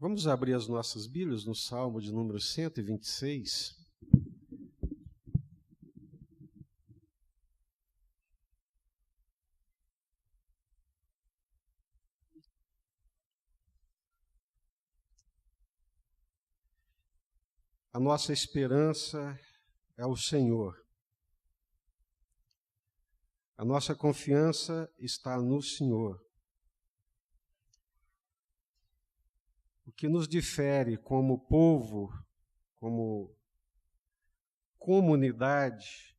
Vamos abrir as nossas Bíblias no Salmo de número 126. A nossa esperança é o Senhor. A nossa confiança está no Senhor. O que nos difere como povo, como comunidade,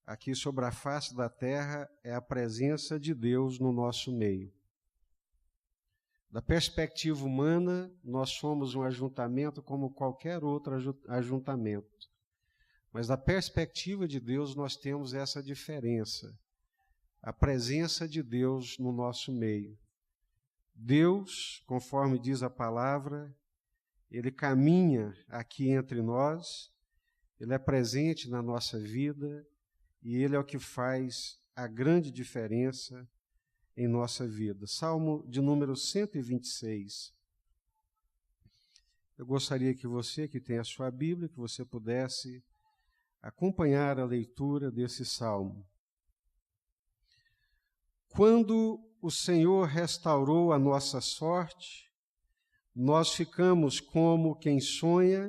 aqui sobre a face da terra, é a presença de Deus no nosso meio. Da perspectiva humana, nós somos um ajuntamento como qualquer outro ajuntamento. Mas da perspectiva de Deus, nós temos essa diferença. A presença de Deus no nosso meio. Deus, conforme diz a palavra, Ele caminha aqui entre nós, Ele é presente na nossa vida e Ele é o que faz a grande diferença em nossa vida. Salmo de número 126. Eu gostaria que você, que tem a sua Bíblia, que você pudesse acompanhar a leitura desse salmo. Quando o Senhor restaurou a nossa sorte, nós ficamos como quem sonha,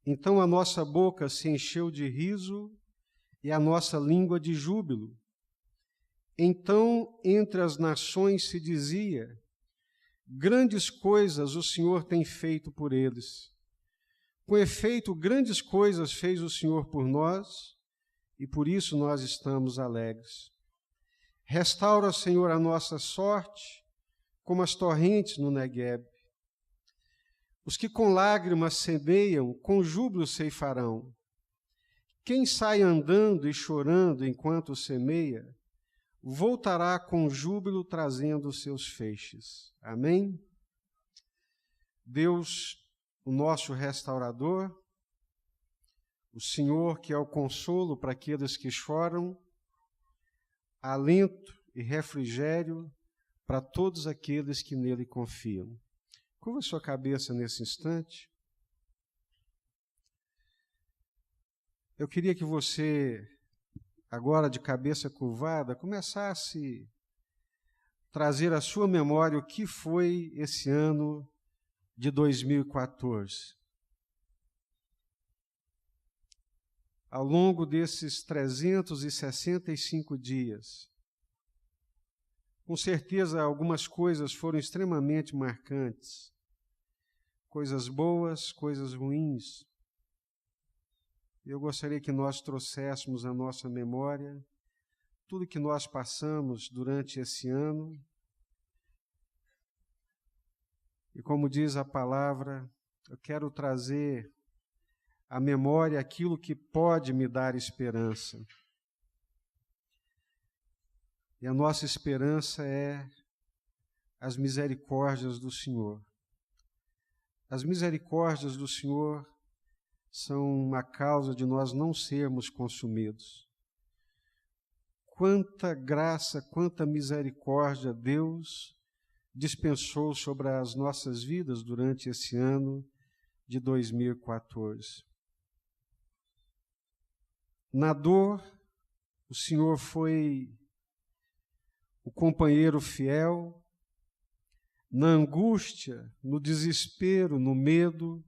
então a nossa boca se encheu de riso e a nossa língua de júbilo. Então, entre as nações se dizia, grandes coisas o Senhor tem feito por eles. Com efeito, grandes coisas fez o Senhor por nós, e por isso nós estamos alegres. Restaura, Senhor, a nossa sorte, como as torrentes no Negueb. Os que com lágrimas semeiam, com júbilo ceifarão. Quem sai andando e chorando enquanto semeia, voltará com júbilo trazendo os seus feixes. Amém? Deus, o nosso restaurador, o Senhor que é o consolo para aqueles que choram, alento e refrigério para todos aqueles que nele confiam. Curva sua cabeça nesse instante. Eu queria que você, agora de cabeça curvada, começasse a trazer à sua memória o que foi esse ano de 2014. Ao longo desses 365 dias, com certeza algumas coisas foram extremamente marcantes, coisas boas, coisas ruins. Eu gostaria que nós trouxéssemos à nossa memória tudo que nós passamos durante esse ano. E como diz a palavra, eu quero trazer à memória aquilo que pode me dar esperança. E a nossa esperança é as misericórdias do Senhor. As misericórdias do Senhor são a causa de nós não sermos consumidos. Quanta graça, quanta misericórdia Deus dispensou sobre as nossas vidas durante esse ano de 2014. Na dor, o Senhor foi o companheiro fiel. Na angústia, no desespero, no medo,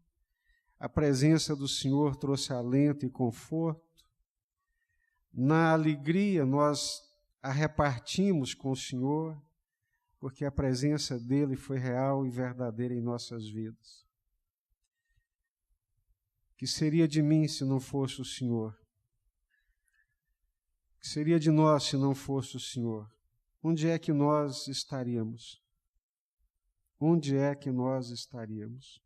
a presença do Senhor trouxe alento e conforto. Na alegria, nós a repartimos com o Senhor, porque a presença dele foi real e verdadeira em nossas vidas. Que seria de mim se não fosse o Senhor? Que seria de nós se não fosse o Senhor? Onde é que nós estaríamos? Onde é que nós estaríamos?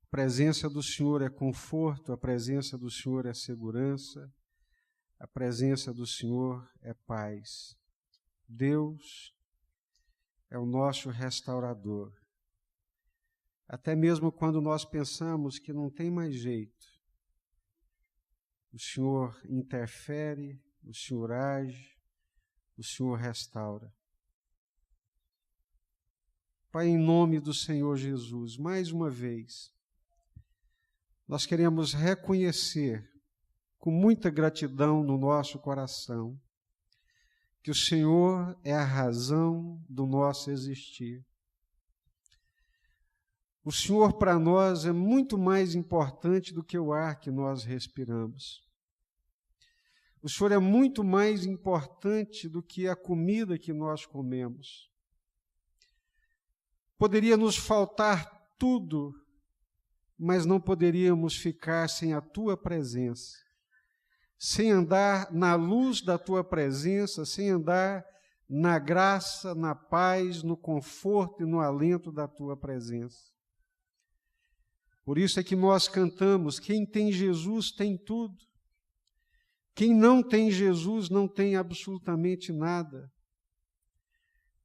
A presença do Senhor é conforto, a presença do Senhor é segurança, a presença do Senhor é paz. Deus é o nosso restaurador. Até mesmo quando nós pensamos que não tem mais jeito, o Senhor interfere, o Senhor age, o Senhor restaura. Pai, em nome do Senhor Jesus, mais uma vez, nós queremos reconhecer com muita gratidão no nosso coração que o Senhor é a razão do nosso existir. O Senhor para nós é muito mais importante do que o ar que nós respiramos. O Senhor é muito mais importante do que a comida que nós comemos. Poderia nos faltar tudo, mas não poderíamos ficar sem a Tua presença, sem andar na luz da Tua presença, sem andar na graça, na paz, no conforto e no alento da Tua presença. Por isso é que nós cantamos: quem tem Jesus tem tudo. Quem não tem Jesus não tem absolutamente nada.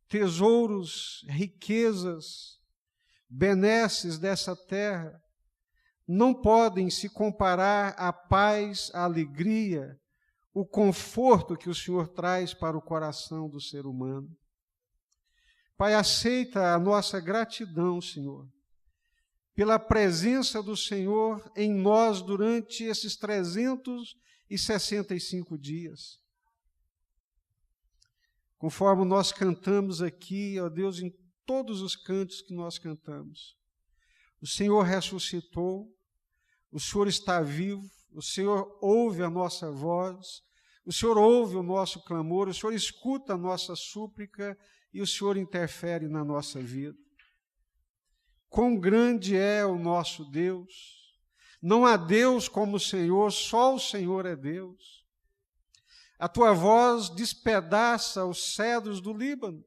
Tesouros, riquezas, benesses dessa terra não podem se comparar à paz, à alegria, o conforto que o Senhor traz para o coração do ser humano. Pai, aceita a nossa gratidão, Senhor, pela presença do Senhor em nós durante esses 365 dias. Conforme nós cantamos aqui, ó Deus, em todos os cantos que nós cantamos, o Senhor ressuscitou, o Senhor está vivo, o Senhor ouve a nossa voz, o Senhor ouve o nosso clamor, o Senhor escuta a nossa súplica e o Senhor interfere na nossa vida. Quão grande é o nosso Deus! Não há Deus como o Senhor, só o Senhor é Deus. A tua voz despedaça os cedros do Líbano.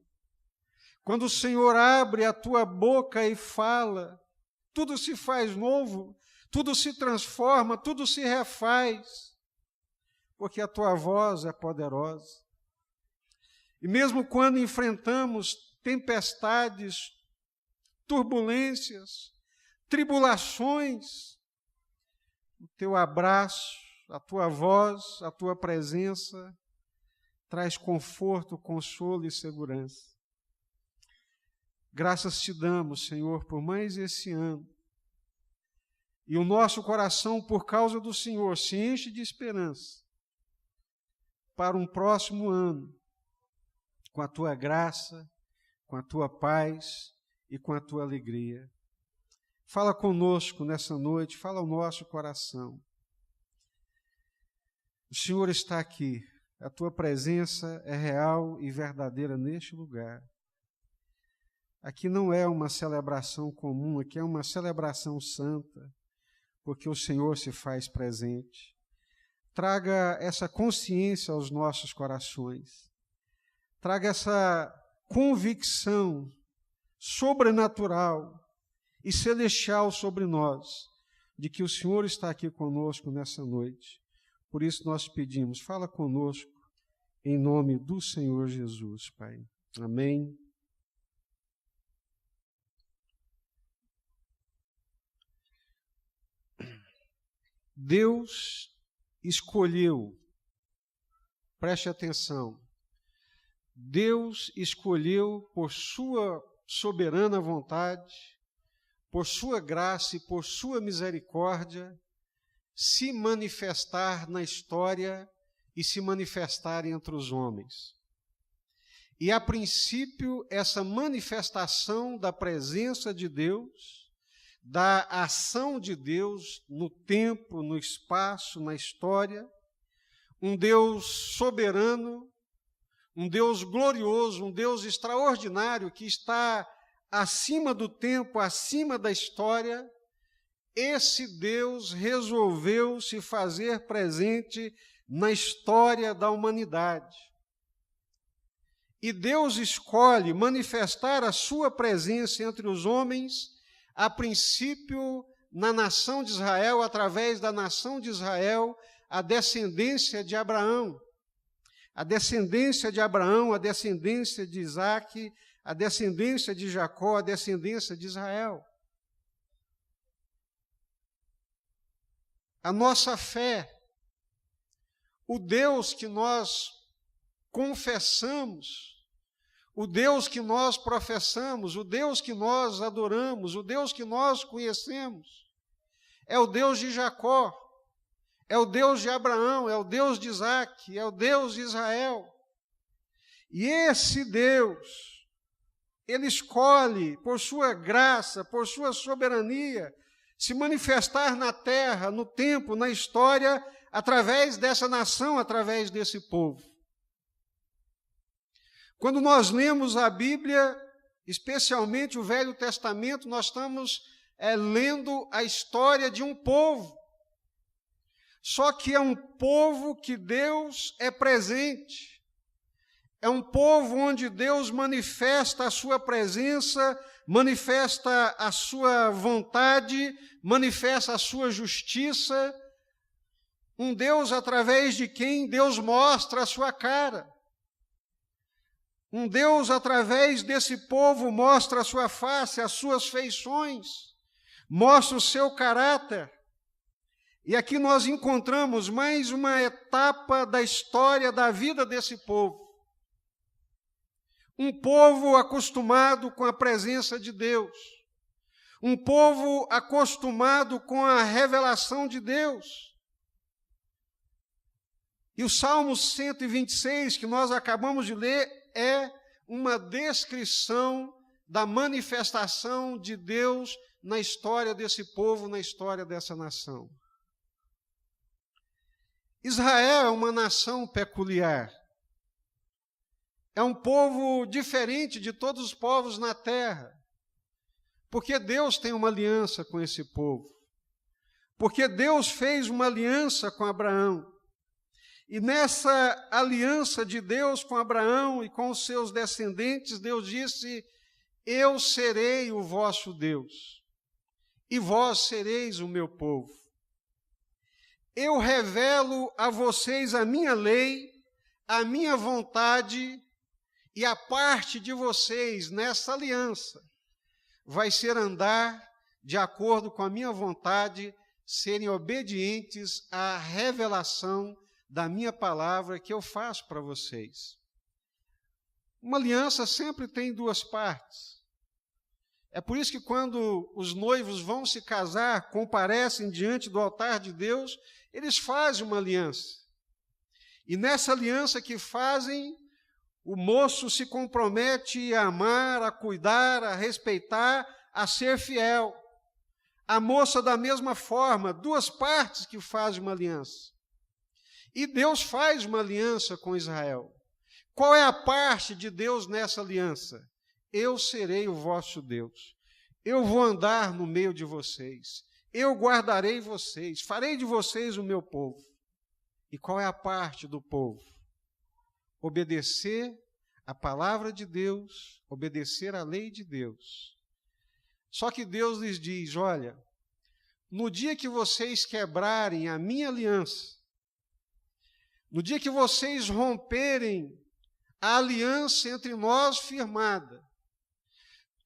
Quando o Senhor abre a tua boca e fala, tudo se faz novo, tudo se transforma, tudo se refaz, porque a tua voz é poderosa. E mesmo quando enfrentamos tempestades, turbulências, tribulações, o teu abraço, a tua voz, a tua presença traz conforto, consolo e segurança. Graças te damos, Senhor, por mais esse ano. E o nosso coração, por causa do Senhor, se enche de esperança para um próximo ano, com a tua graça, com a tua paz e com a tua alegria. Fala conosco nessa noite, fala ao nosso coração. O Senhor está aqui, a tua presença é real e verdadeira neste lugar. Aqui não é uma celebração comum, aqui é uma celebração santa, porque o Senhor se faz presente. Traga essa consciência aos nossos corações. Traga essa convicção sobrenatural e celestial sobre nós, de que o Senhor está aqui conosco nessa noite. Por isso nós pedimos, fala conosco, em nome do Senhor Jesus, Pai. Amém. Deus escolheu, preste atenção, Deus escolheu por sua soberana vontade, por sua graça e por sua misericórdia, se manifestar na história e se manifestar entre os homens. E, a princípio, essa manifestação da presença de Deus, da ação de Deus no tempo, no espaço, na história, um Deus soberano, um Deus glorioso, um Deus extraordinário que está acima do tempo, acima da história. Esse Deus resolveu se fazer presente na história da humanidade. E Deus escolhe manifestar a sua presença entre os homens, a princípio na nação de Israel, através da nação de Israel, a descendência de Abraão. A descendência de Abraão, a descendência de Isaque, a descendência de Jacó, a descendência de Israel. A nossa fé, o Deus que nós confessamos, o Deus que nós professamos, o Deus que nós adoramos, o Deus que nós conhecemos, é o Deus de Jacó, é o Deus de Abraão, é o Deus de Isaac, é o Deus de Israel. E esse Deus, Ele escolhe, por sua graça, por sua soberania, se manifestar na terra, no tempo, na história, através dessa nação, através desse povo. Quando nós lemos a Bíblia, especialmente o Velho Testamento, nós estamos lendo a história de um povo. Só que é um povo que Deus é presente. É um povo onde Deus manifesta a sua presença, manifesta a sua vontade, manifesta a sua justiça. Um Deus através de quem Deus mostra a sua cara. Um Deus através desse povo mostra a sua face, as suas feições, mostra o seu caráter. E aqui nós encontramos mais uma etapa da história da vida desse povo. Um povo acostumado com a presença de Deus. Um povo acostumado com a revelação de Deus. E o Salmo 126, que nós acabamos de ler, é uma descrição da manifestação de Deus na história desse povo, na história dessa nação. Israel é uma nação peculiar. É um povo diferente de todos os povos na terra. Porque Deus tem uma aliança com esse povo. Porque Deus fez uma aliança com Abraão. E nessa aliança de Deus com Abraão e com os seus descendentes, Deus disse: eu serei o vosso Deus, e vós sereis o meu povo. Eu revelo a vocês a minha lei, a minha vontade, e a parte de vocês nessa aliança vai ser andar de acordo com a minha vontade, serem obedientes à revelação da minha palavra que eu faço para vocês. Uma aliança sempre tem duas partes. É por isso que quando os noivos vão se casar, comparecem diante do altar de Deus, eles fazem uma aliança. E nessa aliança que fazem, o moço se compromete a amar, a cuidar, a respeitar, a ser fiel. A moça da mesma forma, duas partes que fazem uma aliança. E Deus faz uma aliança com Israel. Qual é a parte de Deus nessa aliança? Eu serei o vosso Deus. Eu vou andar no meio de vocês. Eu guardarei vocês. Farei de vocês o meu povo. E qual é a parte do povo? Obedecer a palavra de Deus, obedecer a lei de Deus. Só que Deus lhes diz: olha, no dia que vocês quebrarem a minha aliança, no dia que vocês romperem a aliança entre nós firmada,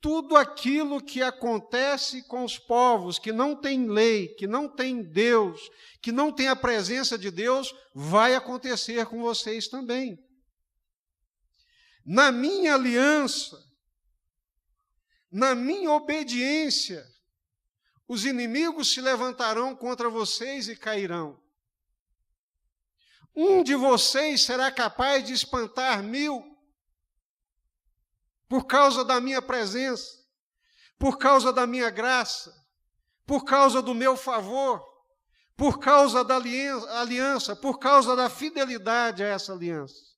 tudo aquilo que acontece com os povos que não têm lei, que não têm Deus, que não têm a presença de Deus, vai acontecer com vocês também. Na minha aliança, na minha obediência, os inimigos se levantarão contra vocês e cairão. Um de vocês será capaz de espantar 1000 por causa da minha presença, por causa da minha graça, por causa do meu favor, por causa da aliança, por causa da fidelidade a essa aliança.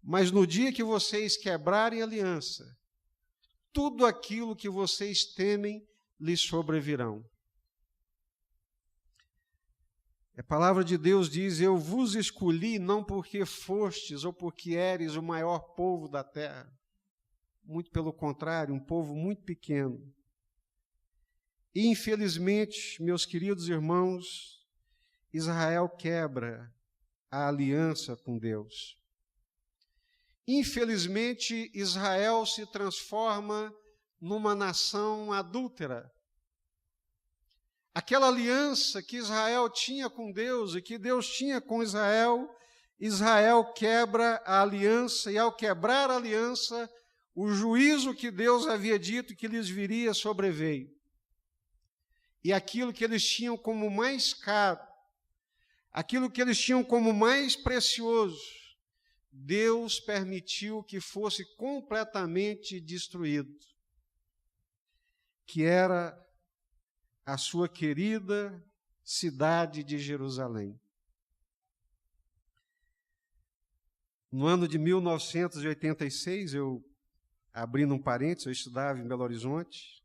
Mas no dia que vocês quebrarem a aliança, tudo aquilo que vocês temem lhes sobrevirão. A palavra de Deus diz: eu vos escolhi não porque fostes ou porque eres o maior povo da terra. Muito pelo contrário, um povo muito pequeno. E, infelizmente, meus queridos irmãos, Israel quebra a aliança com Deus. Infelizmente, Israel se transforma numa nação adúltera. Aquela aliança que Israel tinha com Deus e que Deus tinha com Israel, Israel quebra a aliança, e ao quebrar a aliança, o juízo que Deus havia dito que lhes viria sobreveio. E aquilo que eles tinham como mais caro, aquilo que eles tinham como mais precioso, Deus permitiu que fosse completamente destruído, que era a sua querida cidade de Jerusalém. No ano de 1986, abrindo um parênteses, eu estudava em Belo Horizonte,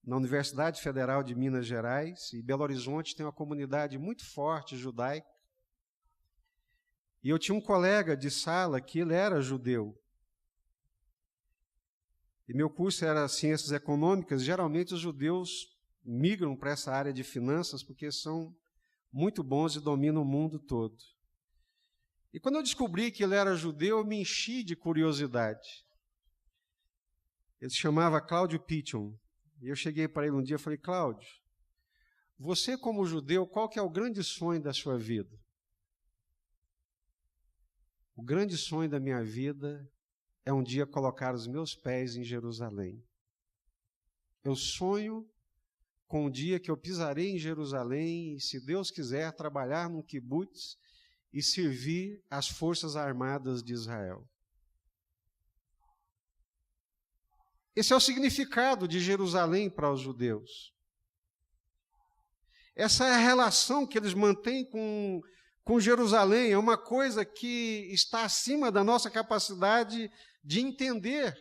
na Universidade Federal de Minas Gerais, e Belo Horizonte tem uma comunidade muito forte judaica. E eu tinha um colega de sala que ele era judeu. E meu curso era Ciências Econômicas. Geralmente os judeus migram para essa área de finanças porque são muito bons e dominam o mundo todo. E quando eu descobri que ele era judeu, eu me enchi de curiosidade. Ele se chamava Cláudio Pichon. E eu cheguei para ele um dia e falei: Cláudio, você como judeu, qual que é o grande sonho da sua vida? O grande sonho da minha vida é um dia colocar os meus pés em Jerusalém. Eu sonho com o dia que eu pisarei em Jerusalém e, se Deus quiser, trabalhar num kibutz e servir as Forças Armadas de Israel. Esse é o significado de Jerusalém para os judeus. Essa é a relação que eles mantêm com Jerusalém. É uma coisa que está acima da nossa capacidade de entender.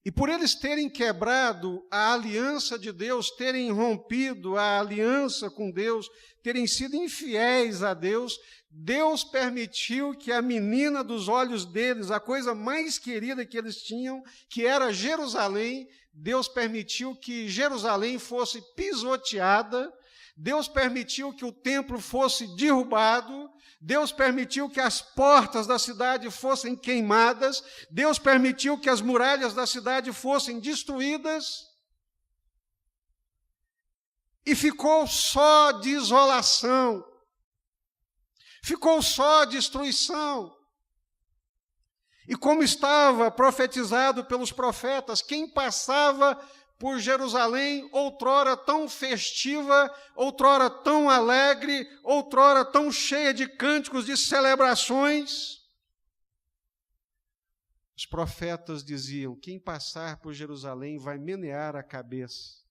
E por eles terem quebrado a aliança de Deus, terem rompido a aliança com Deus, terem sido infiéis a Deus, Deus permitiu que a menina dos olhos deles, a coisa mais querida que eles tinham, que era Jerusalém, Deus permitiu que Jerusalém fosse pisoteada, Deus permitiu que o templo fosse derrubado, Deus permitiu que as portas da cidade fossem queimadas, Deus permitiu que as muralhas da cidade fossem destruídas, e ficou só desolação, ficou só destruição. E como estava profetizado pelos profetas, quem passava por Jerusalém, outrora tão festiva, outrora tão alegre, outrora tão cheia de cânticos, de celebrações, os profetas diziam: quem passar por Jerusalém vai menear a cabeça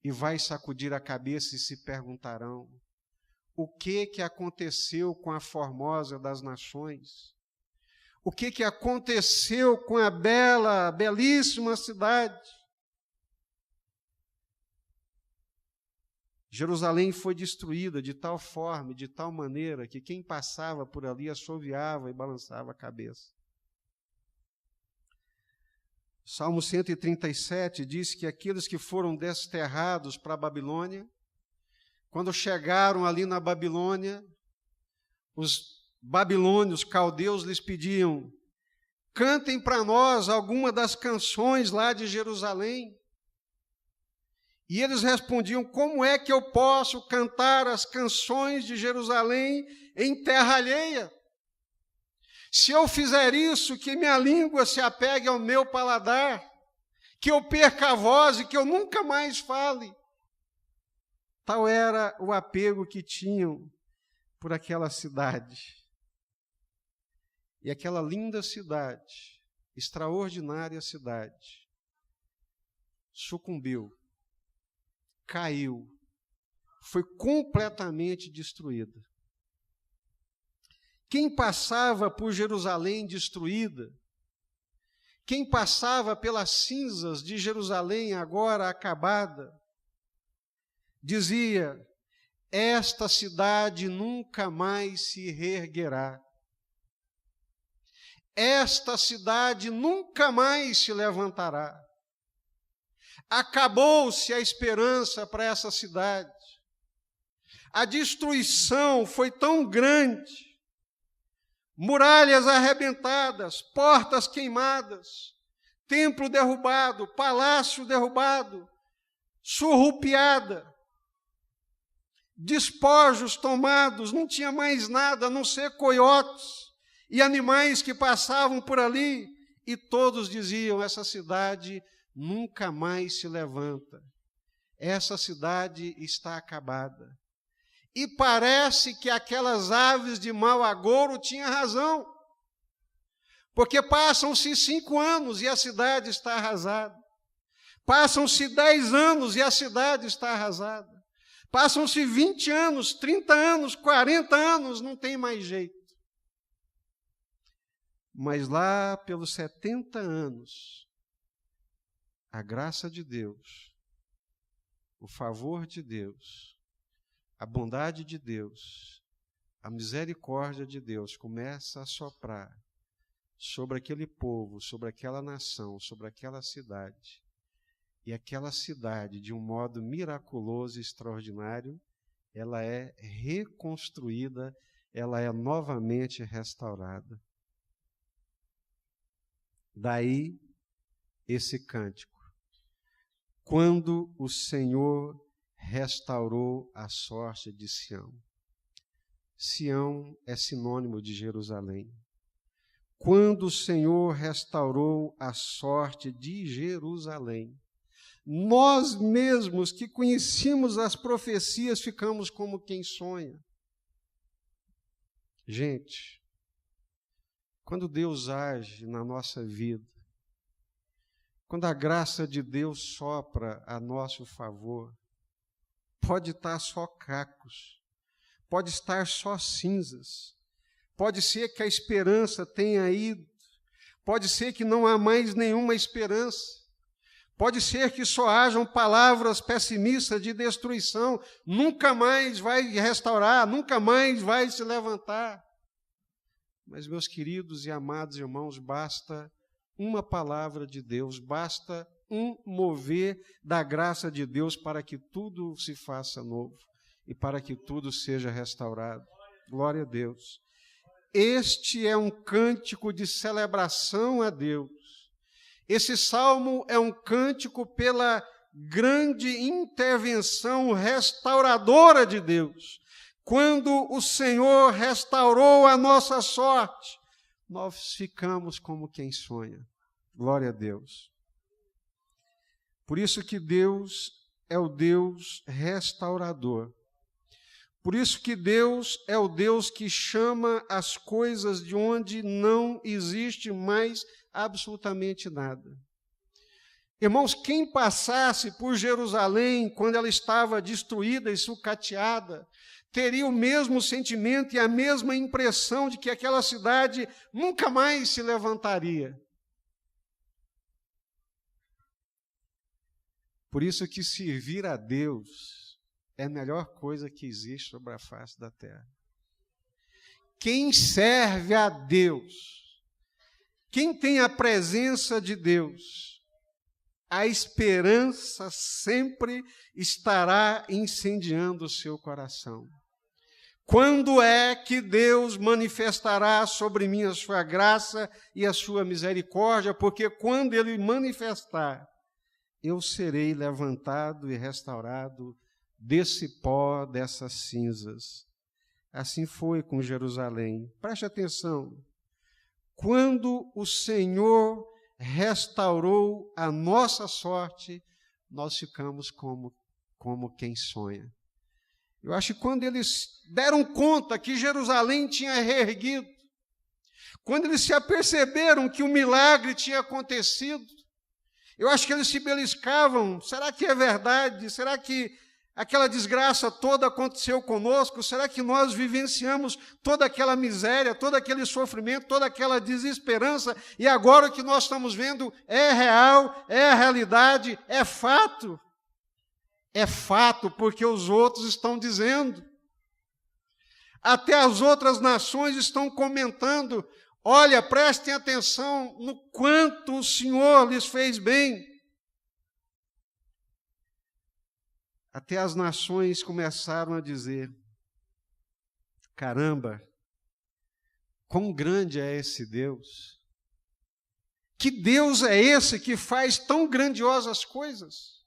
e vai sacudir a cabeça e se perguntarão: o que aconteceu com a formosa das nações? O que aconteceu com a belíssima cidade? Jerusalém foi destruída de tal forma, de tal maneira, que quem passava por ali assoviava e balançava a cabeça. Salmo 137 diz que aqueles que foram desterrados para a Babilônia, quando chegaram ali na Babilônia, os babilônios, caldeus, lhes pediam: cantem para nós alguma das canções lá de Jerusalém. E eles respondiam: como é que eu posso cantar as canções de Jerusalém em terra alheia? Se eu fizer isso, que minha língua se apegue ao meu paladar, que eu perca a voz e que eu nunca mais fale. Tal era o apego que tinham por aquela cidade. E aquela linda cidade, extraordinária cidade, sucumbiu, caiu, foi completamente destruída. Quem passava por Jerusalém destruída, quem passava pelas cinzas de Jerusalém agora acabada, dizia: esta cidade nunca mais se reerguerá. Esta cidade nunca mais se levantará. Acabou-se a esperança para essa cidade. A destruição foi tão grande, muralhas arrebentadas, portas queimadas, templo derrubado, palácio derrubado, surrupiada, despojos tomados, não tinha mais nada a não ser coiotes e animais que passavam por ali, e todos diziam: essa cidade nunca mais se levanta, essa cidade está acabada. E parece que aquelas aves de mau agouro tinham razão, porque passam-se 5 anos e a cidade está arrasada. Passam-se 10 anos e a cidade está arrasada. Passam-se 20 anos, 30 anos, 40 anos, não tem mais jeito. Mas lá pelos 70 anos, a graça de Deus, o favor de Deus, a bondade de Deus, a misericórdia de Deus começa a soprar sobre aquele povo, sobre aquela nação, sobre aquela cidade. E aquela cidade, de um modo miraculoso e extraordinário, ela é reconstruída, ela é novamente restaurada. Daí esse cântico. Quando o Senhor restaurou a sorte de Sião. Sião é sinônimo de Jerusalém. Quando o Senhor restaurou a sorte de Jerusalém, nós mesmos que conhecíamos as profecias ficamos como quem sonha. Gente, quando Deus age na nossa vida, quando a graça de Deus sopra a nosso favor, pode estar só cacos, pode estar só cinzas, pode ser que a esperança tenha ido, pode ser que não há mais nenhuma esperança, pode ser que só hajam palavras pessimistas de destruição, nunca mais vai restaurar, nunca mais vai se levantar. Mas, meus queridos e amados irmãos, basta uma palavra de Deus, basta um mover da graça de Deus para que tudo se faça novo e para que tudo seja restaurado. Glória a Deus. Este é um cântico de celebração a Deus. Esse salmo é um cântico pela grande intervenção restauradora de Deus. Quando o Senhor restaurou a nossa sorte, nós ficamos como quem sonha. Glória a Deus. Por isso que Deus é o Deus restaurador. Por isso que Deus é o Deus que chama as coisas de onde não existe mais absolutamente nada. Irmãos, quem passasse por Jerusalém quando ela estava destruída e sucateada, teria o mesmo sentimento e a mesma impressão de que aquela cidade nunca mais se levantaria. Por isso que servir a Deus é a melhor coisa que existe sobre a face da terra. Quem serve a Deus, quem tem a presença de Deus, a esperança sempre estará incendiando o seu coração. Quando é que Deus manifestará sobre mim a sua graça e a sua misericórdia? Porque quando Ele manifestar, eu serei levantado e restaurado desse pó, dessas cinzas. Assim foi com Jerusalém. Preste atenção. Quando o Senhor restaurou a nossa sorte, nós ficamos como quem sonha. Eu acho que quando eles deram conta que Jerusalém tinha reerguido, quando eles se aperceberam que o milagre tinha acontecido, eu acho que eles se beliscavam. Será que é verdade? Será que aquela desgraça toda aconteceu conosco? Será que nós vivenciamos toda aquela miséria, todo aquele sofrimento, toda aquela desesperança, e agora o que nós estamos vendo é real, é a realidade, é fato? É fato, porque os outros estão dizendo. Até as outras nações estão comentando. Olha, prestem atenção no quanto o Senhor lhes fez bem. Até as nações começaram a dizer: caramba, quão grande é esse Deus? Que Deus é esse que faz tão grandiosas coisas?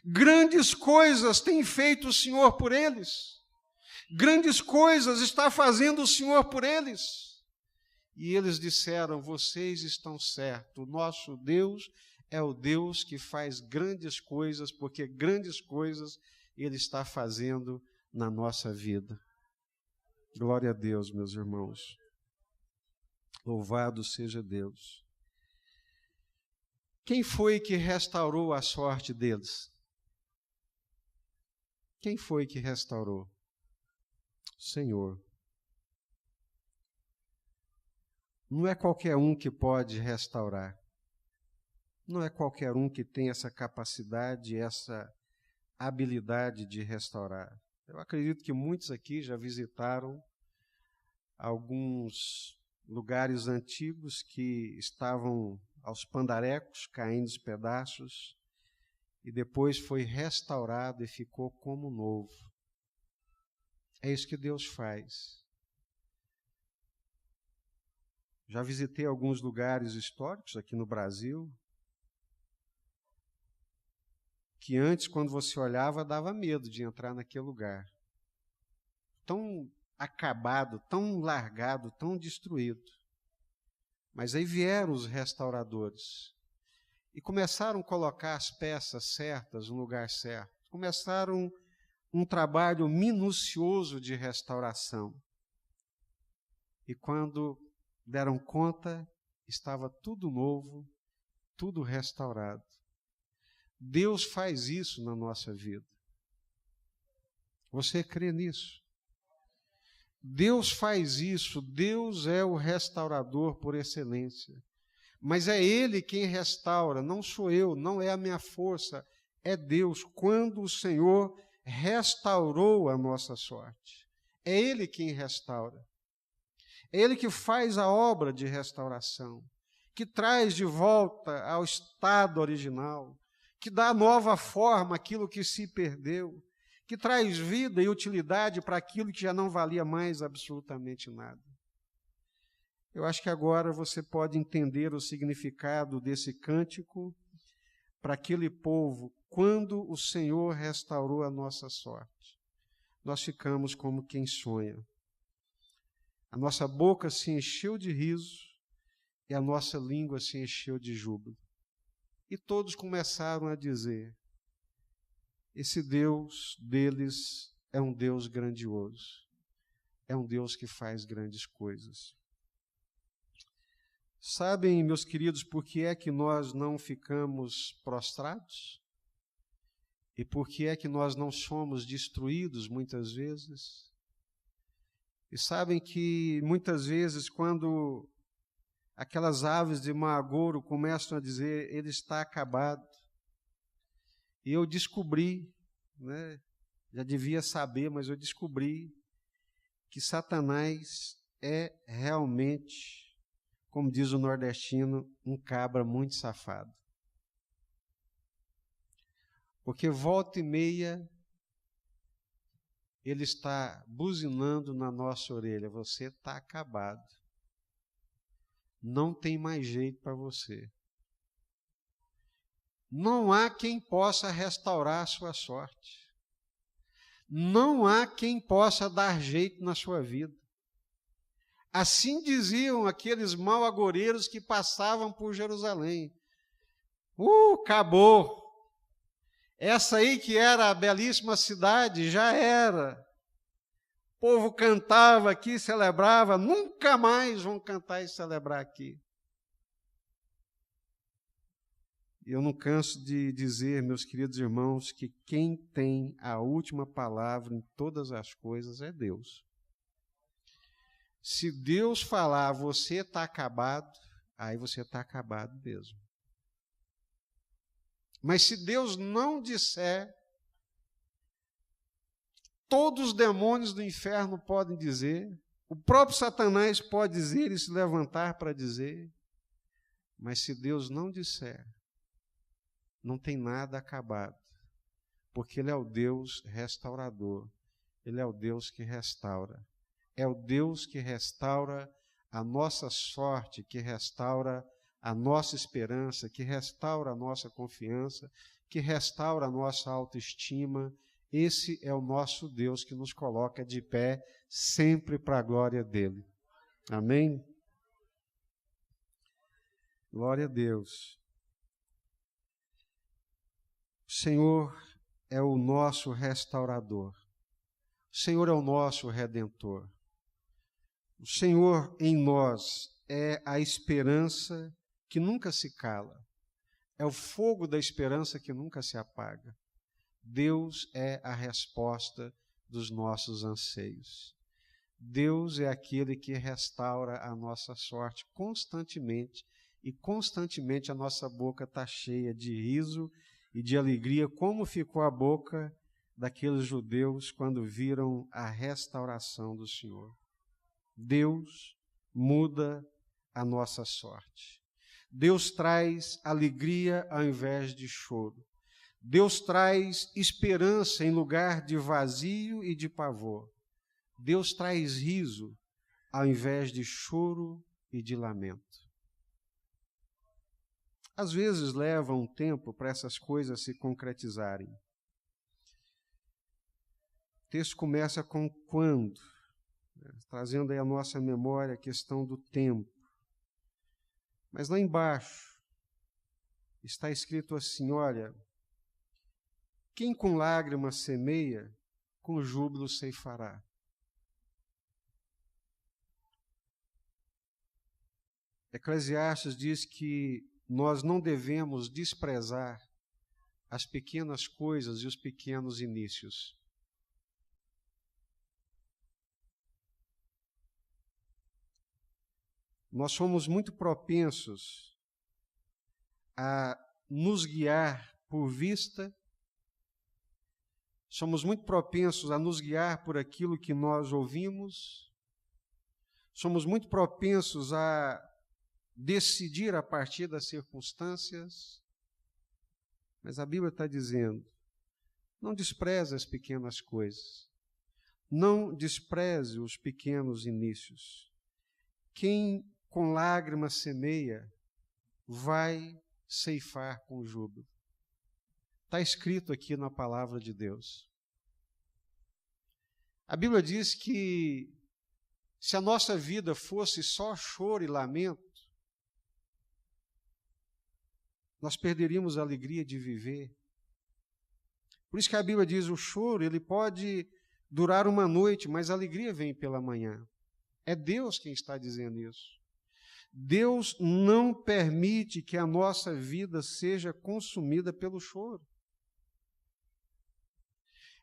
Grandes coisas tem feito o Senhor por eles. Grandes coisas está fazendo o Senhor por eles. e eles disseram: vocês estão certos, o nosso Deus é o Deus que faz grandes coisas, porque grandes coisas Ele está fazendo na nossa vida. Glória a Deus, meus irmãos. Louvado seja Deus. Quem foi que restaurou a sorte deles? Quem foi que restaurou? O Senhor. Não é qualquer um que pode restaurar. Não é qualquer um que tem essa capacidade, essa habilidade de restaurar. Eu acredito que muitos aqui já visitaram alguns lugares antigos que estavam aos pandarecos, caindo os pedaços, e depois foi restaurado e ficou como novo. É isso que Deus faz. Já visitei alguns lugares históricos aqui no Brasil, que antes, quando você olhava, dava medo de entrar naquele lugar. Tão acabado, tão largado, tão destruído. Mas aí vieram os restauradores e começaram a colocar as peças certas no lugar certo. Começaram um trabalho minucioso de restauração. E quando deram conta, estava tudo novo, tudo restaurado. Deus faz isso na nossa vida. Você crê nisso? Deus faz isso, Deus é o restaurador por excelência. Mas é Ele quem restaura, não sou eu, não é a minha força, é Deus. Quando o Senhor restaurou a nossa sorte, é Ele quem restaura. É Ele que faz a obra de restauração, que traz de volta ao estado original, que dá nova forma àquilo que se perdeu, que traz vida e utilidade para aquilo que já não valia mais absolutamente nada. Eu acho que agora você pode entender o significado desse cântico para aquele povo, quando o Senhor restaurou a nossa sorte. Nós ficamos como quem sonha. A nossa boca se encheu de riso e a nossa língua se encheu de júbilo. E todos começaram a dizer: esse Deus deles é um Deus grandioso, é um Deus que faz grandes coisas. Sabem, meus queridos, por que é que nós não ficamos prostrados? E por que é que nós não somos destruídos muitas vezes? E sabem que muitas vezes, quando aquelas aves de mau agouro começam a dizer: ele está acabado. E eu descobri, já devia saber, mas eu descobri que Satanás é realmente, como diz o nordestino, um cabra muito safado. Porque volta e meia ele está buzinando na nossa orelha: você está acabado. Não tem mais jeito para você. Não há quem possa restaurar a sua sorte. Não há quem possa dar jeito na sua vida. Assim diziam aqueles mau-agoureiros que passavam por Jerusalém. Acabou. Essa aí que era a belíssima cidade, já era. O povo cantava aqui, celebrava, nunca mais vão cantar e celebrar aqui. Eu não canso de dizer, meus queridos irmãos, que quem tem a última palavra em todas as coisas é Deus. Se Deus falar, você está acabado, aí você está acabado mesmo. Mas se Deus não disser, todos os demônios do inferno podem dizer, o próprio Satanás pode dizer e se levantar para dizer, mas se Deus não disser, não tem nada acabado, porque Ele é o Deus restaurador, Ele é o Deus que restaura, é o Deus que restaura a nossa sorte, que restaura a nossa esperança, que restaura a nossa confiança, que restaura a nossa autoestima. Esse é o nosso Deus que nos coloca de pé sempre para a glória dEle. Amém? Glória a Deus. O Senhor é o nosso restaurador. O Senhor é o nosso redentor. O Senhor em nós é a esperança que nunca se cala. É o fogo da esperança que nunca se apaga. Deus é a resposta dos nossos anseios. Deus é aquele que restaura a nossa sorte constantemente, e constantemente a nossa boca está cheia de riso e de alegria, como ficou a boca daqueles judeus quando viram a restauração do Senhor. Deus muda a nossa sorte. Deus traz alegria ao invés de choro. Deus traz esperança em lugar de vazio e de pavor. Deus traz riso ao invés de choro e de lamento. Às vezes leva um tempo para essas coisas se concretizarem. O texto começa com quando, trazendo aí à nossa memória a questão do tempo. Mas lá embaixo está escrito assim, olha, quem com lágrimas semeia, com júbilo ceifará. Eclesiastes diz que nós não devemos desprezar as pequenas coisas e os pequenos inícios. Nós somos muito propensos a nos guiar por vista, somos muito propensos a nos guiar por aquilo que nós ouvimos, somos muito propensos a decidir a partir das circunstâncias, mas a Bíblia está dizendo, não despreze as pequenas coisas, não despreze os pequenos inícios. Quem com lágrimas semeia, vai ceifar com júbilo. Está escrito aqui na palavra de Deus. A Bíblia diz que se a nossa vida fosse só choro e lamento, nós perderíamos a alegria de viver. Por isso que a Bíblia diz, o choro, ele pode durar uma noite, mas a alegria vem pela manhã. É Deus quem está dizendo isso. Deus não permite que a nossa vida seja consumida pelo choro.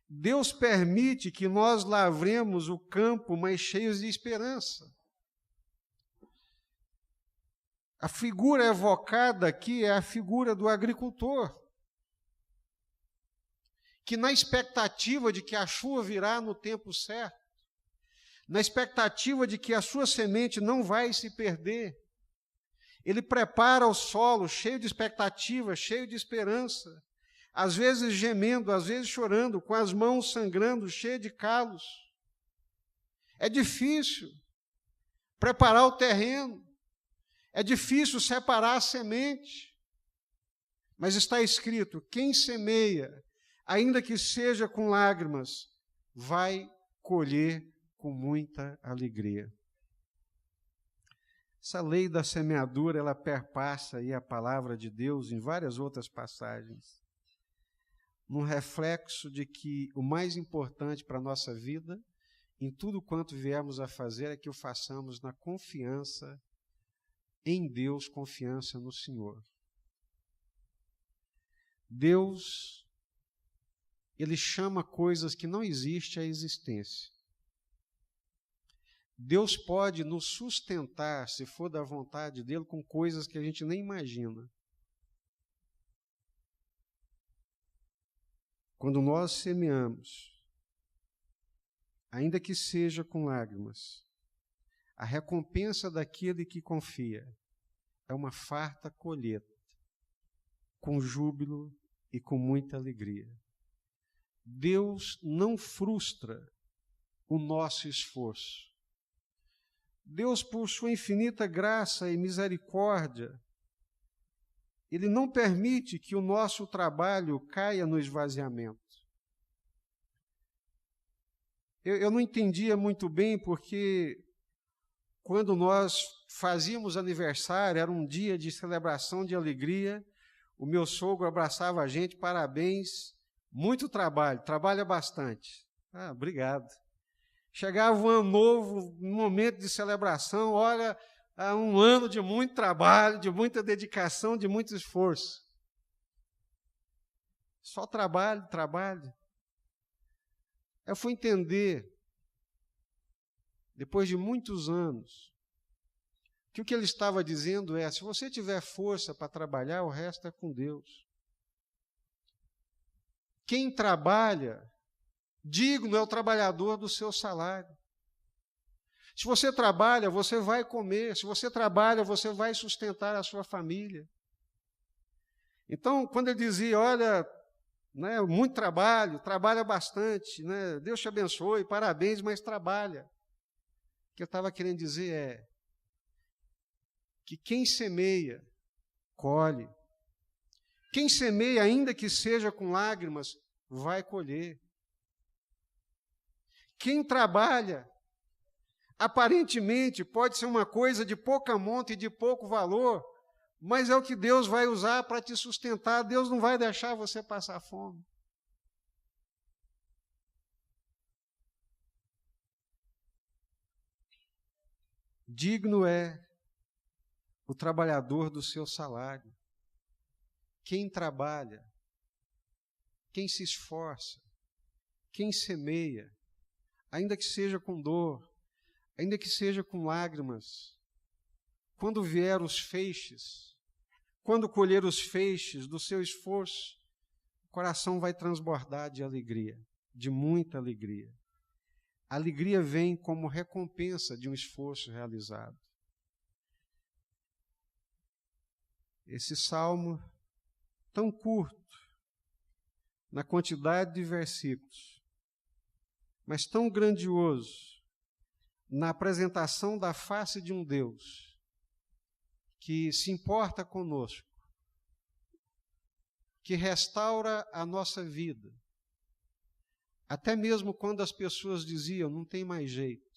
Deus permite que nós lavremos o campo, mas cheios de esperança. A figura evocada aqui é a figura do agricultor, que na expectativa de que a chuva virá no tempo certo, na expectativa de que a sua semente não vai se perder, ele prepara o solo cheio de expectativa, cheio de esperança, às vezes gemendo, às vezes chorando, com as mãos sangrando, cheio de calos. É difícil preparar o terreno, é difícil separar a semente, mas está escrito, quem semeia, ainda que seja com lágrimas, vai colher com muita alegria. Essa lei da semeadura, ela perpassa aí a palavra de Deus em várias outras passagens, num reflexo de que o mais importante para a nossa vida, em tudo quanto viemos a fazer, é que o façamos na confiança em Deus, confiança no Senhor. Deus, Ele chama coisas que não existem à existência. Deus pode nos sustentar, se for da vontade dEle, com coisas que a gente nem imagina. Quando nós semeamos, ainda que seja com lágrimas, a recompensa daquele que confia é uma farta colheita, com júbilo e com muita alegria. Deus não frustra o nosso esforço. Deus, por sua infinita graça e misericórdia, Ele não permite que o nosso trabalho caia no esvaziamento. Eu não entendia muito bem porque, quando nós fazíamos aniversário, era um dia de celebração, de alegria, o meu sogro abraçava a gente, parabéns, muito trabalho, trabalha bastante. Ah, obrigado. Chegava o ano novo, um momento de celebração, olha, um ano de muito trabalho, de muita dedicação, de muito esforço. Só trabalho, trabalho. Eu fui entender, depois de muitos anos, que o que ele estava dizendo é, se você tiver força para trabalhar, o resto é com Deus. Quem trabalha, digno é o trabalhador do seu salário. Se você trabalha, você vai comer. Se você trabalha, você vai sustentar a sua família. Então, quando ele dizia, olha, né, muito trabalho, trabalha bastante, né, Deus te abençoe, parabéns, mas trabalha. O que eu estava querendo dizer é que quem semeia, colhe. Quem semeia, ainda que seja com lágrimas, vai colher. Quem trabalha, aparentemente pode ser uma coisa de pouca monta e de pouco valor, mas é o que Deus vai usar para te sustentar. Deus não vai deixar você passar fome. Digno é o trabalhador do seu salário. Quem trabalha, quem se esforça, quem semeia, ainda que seja com dor, ainda que seja com lágrimas, quando vier os feixes, quando colher os feixes do seu esforço, o coração vai transbordar de alegria, de muita alegria. A alegria vem como recompensa de um esforço realizado. Esse salmo, tão curto, na quantidade de versículos, mas tão grandioso, na apresentação da face de um Deus que se importa conosco, que restaura a nossa vida, até mesmo quando as pessoas diziam, não tem mais jeito,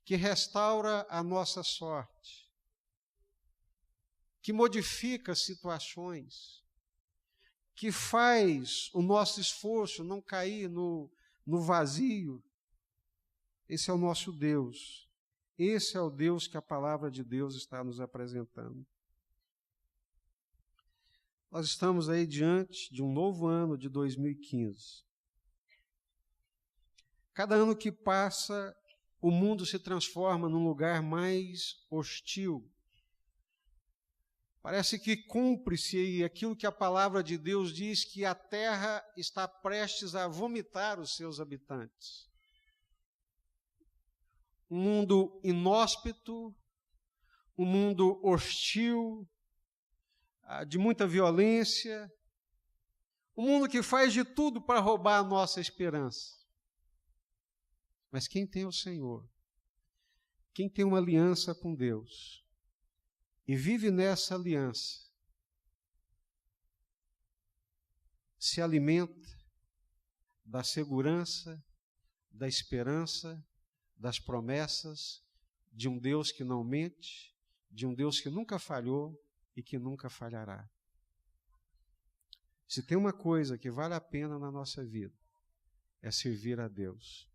que restaura a nossa sorte, que modifica situações, que faz o nosso esforço não cair no vazio. Esse é o nosso Deus. Esse é o Deus que a palavra de Deus está nos apresentando. Nós estamos aí diante de um novo ano de 2015. Cada ano que passa, o mundo se transforma num lugar mais hostil. Parece que cumpre-se aquilo que a palavra de Deus diz, que a terra está prestes a vomitar os seus habitantes. Um mundo inóspito, um mundo hostil, de muita violência, um mundo que faz de tudo para roubar a nossa esperança. Mas quem tem o Senhor, quem tem uma aliança com Deus, e vive nessa aliança, se alimenta da segurança, da esperança, das promessas de um Deus que não mente, de um Deus que nunca falhou e que nunca falhará. Se tem uma coisa que vale a pena na nossa vida, é servir a Deus.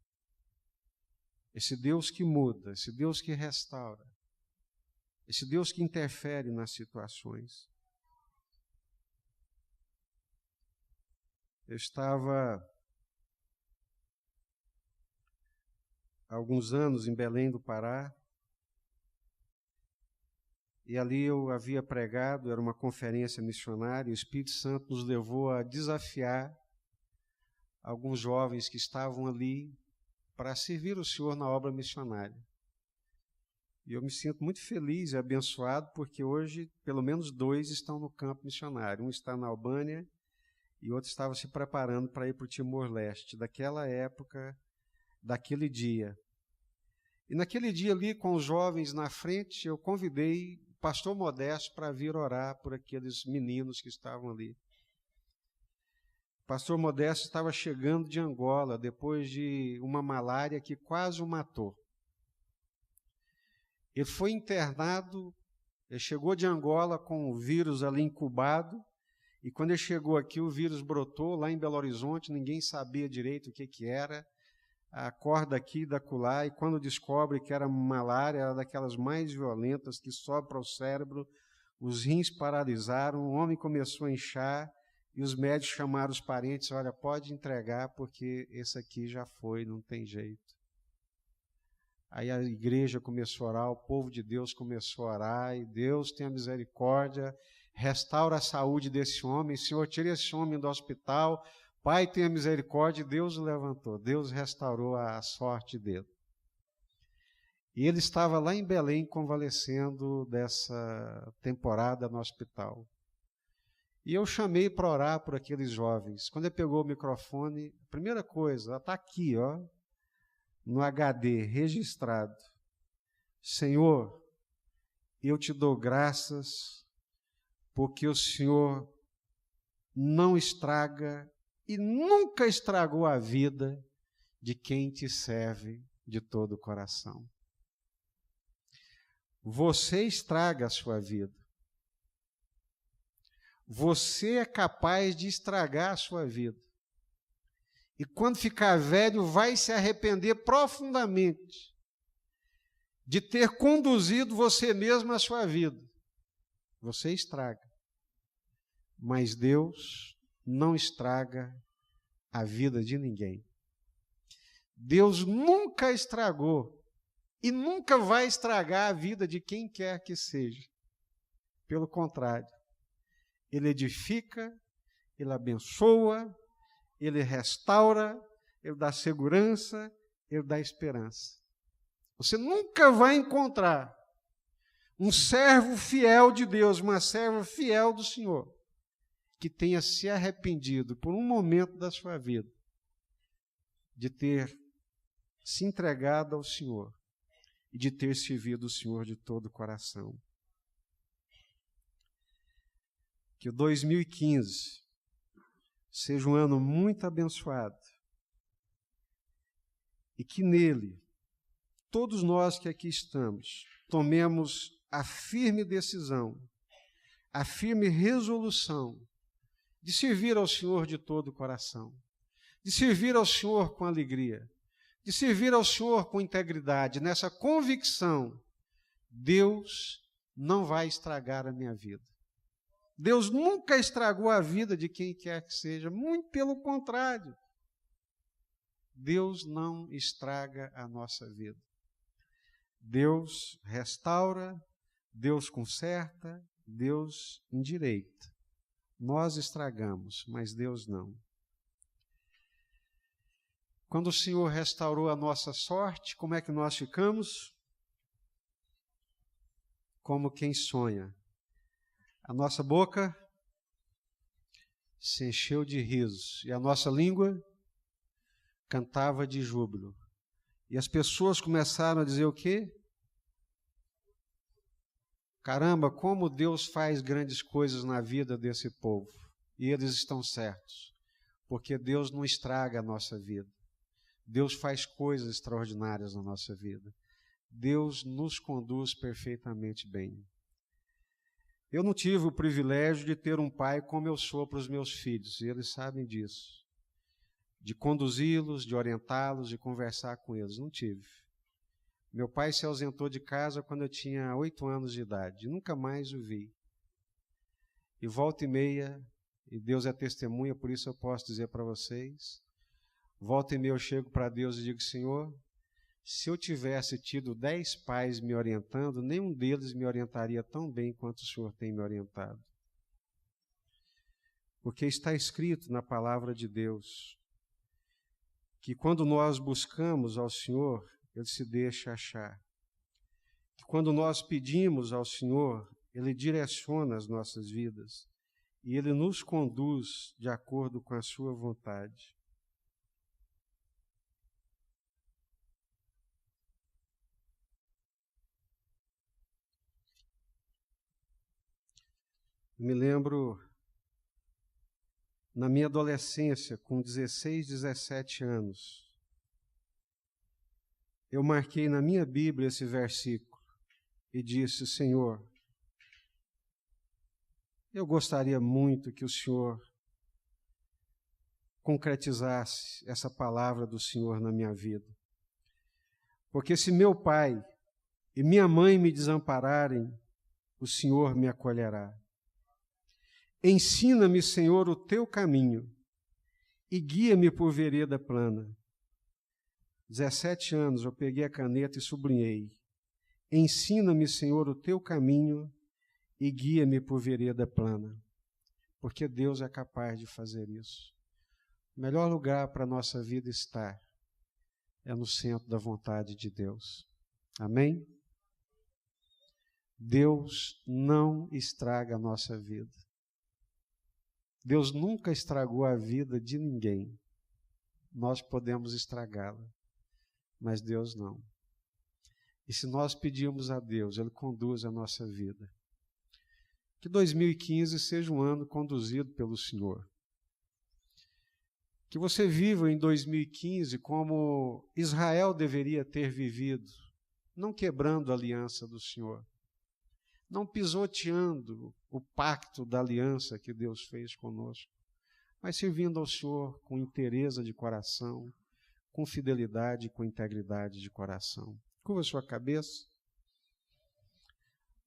Esse Deus que muda, esse Deus que restaura, esse Deus que interfere nas situações. Eu estava há alguns anos em Belém do Pará, e ali eu havia pregado, era uma conferência missionária, e o Espírito Santo nos levou a desafiar alguns jovens que estavam ali para servir o Senhor na obra missionária. E eu me sinto muito feliz e abençoado, porque hoje, pelo menos 2 estão no campo missionário. Um está na Albânia e o outro estava se preparando para ir para o Timor-Leste, daquela época, daquele dia. E naquele dia ali, com os jovens na frente, eu convidei o pastor Modesto para vir orar por aqueles meninos que estavam ali. O pastor Modesto estava chegando de Angola, depois de uma malária que quase o matou. Ele foi internado, ele chegou de Angola com o vírus ali incubado, e quando ele chegou aqui, o vírus brotou lá em Belo Horizonte, ninguém sabia direito o que era, acorda aqui, da acolá, e quando descobre que era malária, era daquelas mais violentas que sobe para o cérebro, os rins paralisaram, o homem começou a inchar, e os médicos chamaram os parentes, olha, pode entregar, porque esse aqui já foi, não tem jeito. Aí a igreja começou a orar, o povo de Deus começou a orar, e Deus tenha misericórdia, restaura a saúde desse homem, Senhor, tire esse homem do hospital, Pai, tenha misericórdia, e Deus o levantou, Deus restaurou a sorte dele. E ele estava lá em Belém convalescendo dessa temporada no hospital. E eu chamei para orar por aqueles jovens. Quando ele pegou o microfone, a primeira coisa, está aqui, ó, no HD, registrado. Senhor, eu te dou graças porque o Senhor não estraga e nunca estragou a vida de quem te serve de todo o coração. Você estraga a sua vida. Você é capaz de estragar a sua vida. E quando ficar velho, vai se arrepender profundamente de ter conduzido você mesmo à sua vida. Você estraga. Mas Deus não estraga a vida de ninguém. Deus nunca estragou e nunca vai estragar a vida de quem quer que seja. Pelo contrário, Ele edifica, Ele abençoa, Ele restaura, Ele dá segurança, Ele dá esperança. Você nunca vai encontrar um servo fiel de Deus, uma serva fiel do Senhor, que tenha se arrependido por um momento da sua vida de ter se entregado ao Senhor e de ter servido o Senhor de todo o coração. Que o 2015 seja um ano muito abençoado e que nele, todos nós que aqui estamos, tomemos a firme decisão, a firme resolução de servir ao Senhor de todo o coração, de servir ao Senhor com alegria, de servir ao Senhor com integridade, nessa convicção, Deus não vai estragar a minha vida. Deus nunca estragou a vida de quem quer que seja, muito pelo contrário. Deus não estraga a nossa vida. Deus restaura, Deus conserta, Deus endireita. Nós estragamos, mas Deus não. Quando o Senhor restaurou a nossa sorte, como é que nós ficamos? Como quem sonha. A nossa boca se encheu de risos e a nossa língua cantava de júbilo. E as pessoas começaram a dizer o quê? Caramba, como Deus faz grandes coisas na vida desse povo. E eles estão certos, porque Deus não estraga a nossa vida. Deus faz coisas extraordinárias na nossa vida. Deus nos conduz perfeitamente bem. Eu não tive o privilégio de ter um pai como eu sou para os meus filhos, e eles sabem disso. De conduzi-los, de orientá-los, de conversar com eles. Não tive. Meu pai se ausentou de casa quando eu tinha 8 anos de idade. Nunca mais o vi. E volta e meia, e Deus é testemunha, por isso eu posso dizer para vocês, volta e meia eu chego para Deus e digo, Senhor, se eu tivesse tido 10 pais me orientando, nenhum deles me orientaria tão bem quanto o Senhor tem me orientado. Porque está escrito na palavra de Deus que quando nós buscamos ao Senhor, Ele se deixa achar. Que quando nós pedimos ao Senhor, Ele direciona as nossas vidas e Ele nos conduz de acordo com a sua vontade. Me lembro, na minha adolescência, com 16, 17 anos, eu marquei na minha Bíblia esse versículo. e disse: Senhor, eu gostaria muito que o Senhor concretizasse essa palavra do Senhor na minha vida. Porque se meu pai e minha mãe me desampararem, o Senhor me acolherá. Ensina-me, Senhor, o teu caminho e guia-me por vereda plana. 17 anos eu peguei a caneta e sublinhei: ensina-me, Senhor, o teu caminho e guia-me por vereda plana. Porque Deus é capaz de fazer isso. O melhor lugar para a nossa vida estar é no centro da vontade de Deus. Amém? Deus não estraga a nossa vida. Deus nunca estragou a vida de ninguém. Nós podemos estragá-la, mas Deus não. E se nós pedirmos a Deus, Ele conduz a nossa vida. Que 2015 seja um ano conduzido pelo Senhor. Que você viva em 2015 como Israel deveria ter vivido, não quebrando a aliança do Senhor, não pisoteando o pacto da aliança que Deus fez conosco, mas servindo ao Senhor com inteireza de coração, com fidelidade e com integridade de coração. Curva sua cabeça.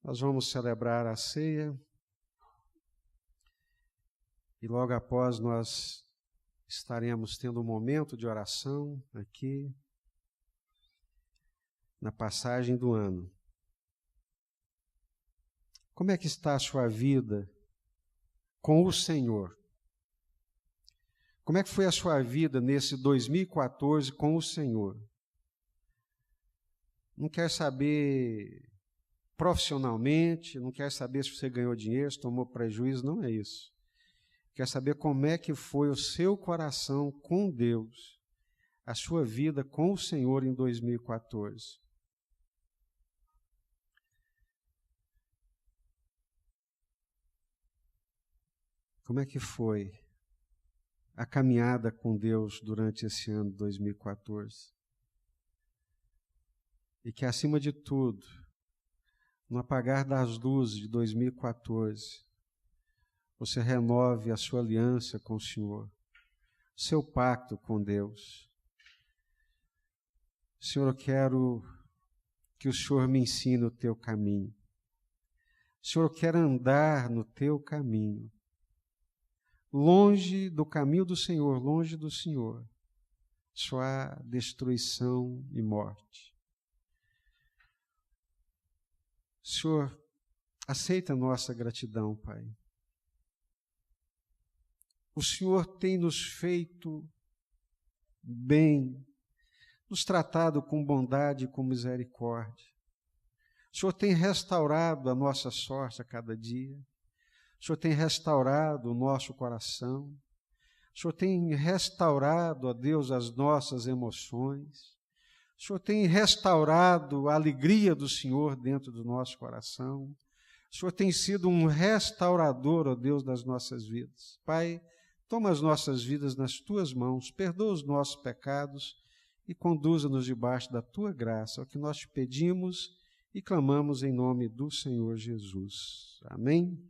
Nós vamos celebrar a ceia e logo após nós estaremos tendo um momento de oração aqui na passagem do ano. Como é que está a sua vida com o Senhor? Como é que foi a sua vida nesse 2014 com o Senhor? Não quer saber profissionalmente, não quer saber se você ganhou dinheiro, se tomou prejuízo, não é isso. Quer saber como é que foi o seu coração com Deus, a sua vida com o Senhor em 2014. Como é que foi a caminhada com Deus durante esse ano de 2014? E que, acima de tudo, no apagar das luzes de 2014, você renove a sua aliança com o Senhor, seu pacto com Deus. Senhor, eu quero que o Senhor me ensine o teu caminho. Senhor, eu quero andar no teu caminho. Longe do caminho do Senhor, longe do Senhor, só há destruição e morte. Senhor, aceita a nossa gratidão, Pai. O Senhor tem nos feito bem, nos tratado com bondade e com misericórdia. O Senhor tem restaurado a nossa sorte a cada dia. O Senhor tem restaurado o nosso coração. O Senhor tem restaurado, ó Deus, as nossas emoções. O Senhor tem restaurado a alegria do Senhor dentro do nosso coração. O Senhor tem sido um restaurador, ó Deus, das nossas vidas. Pai, toma as nossas vidas nas tuas mãos, perdoa os nossos pecados e conduza-nos debaixo da tua graça, é o que nós te pedimos e clamamos em nome do Senhor Jesus. Amém?